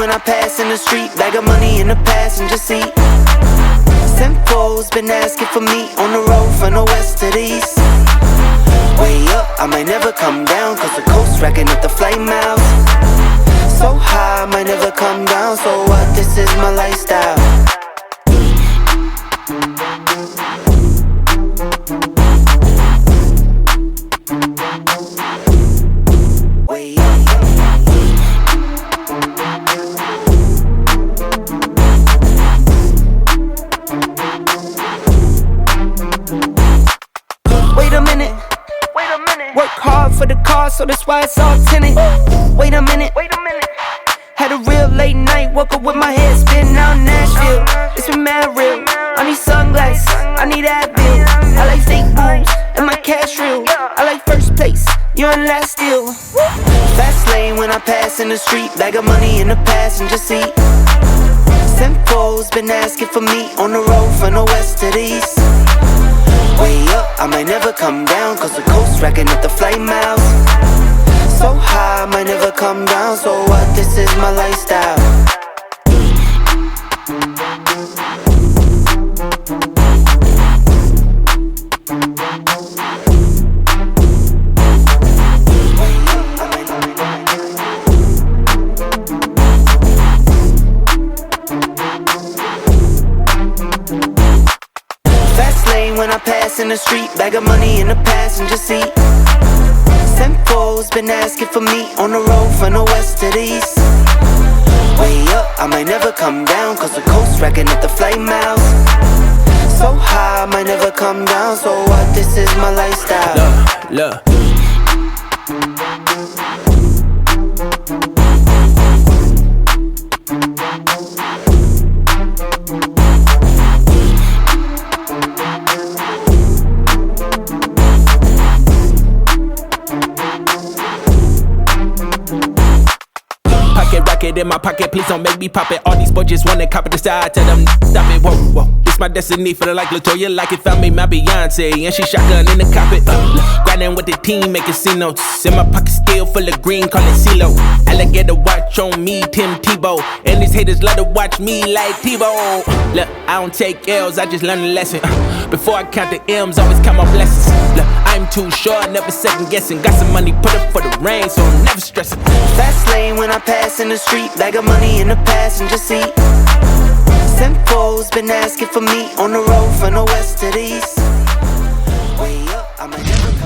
when I pass in the street, bag of money in the passenger seat. Sinful's been asking for me on the road from the west to the east. Way up, I might never come down, cause the coast racking up the flight miles. So high, I might never come down, so what, this is my lifestyle. Way up. Wait a minute. Work hard for the car, so that's why it's all tinted. Wait a minute. Had a real late night, woke up with my head spinning out in Nashville. It's been mad real. I need sunglasses, I need Advil. I like fake boobs and my cash real. I like first place, you're in last still. Fast lane when I pass in the street, bag of money in the passenger seat. Sinful's been asking for me on the road from the west to the east. Way up, I might never come down, cause the coast racking up the flight miles. So high, I might never come down, so what, this is my lifestyle. When I pass in the street, bag of money in the passenger seat. Sinful's been asking for me on the road from the west to the east. Way up, I might never come down, cause the coast racking up the flight miles. So high, I might never come down, so what, this is my lifestyle. Look. In my pocket, please don't make me pop it. All these boys just wanna copy the style. Tell them stop it, whoa. It's my destiny, feeling like Latoya, like it found me my Beyonce, and she shotgun in the cockpit. Grinding with the team, making C notes. In my pocket still full of green, call it CeeLo. Alligator watch on me, Tim Tebow, and these haters love to watch me like Tebow. Look, I don't take L's, I just learn a lesson. Before I count the M's, always count my blessings. Look, I'm too short, never second guessing. Got some money, put up for the rain, so I'm never stressing. Fast lane when I pass in the street, bag of money in the passenger seat. Sinful's been asking for me on the road from the west to the east. Way up, I might never come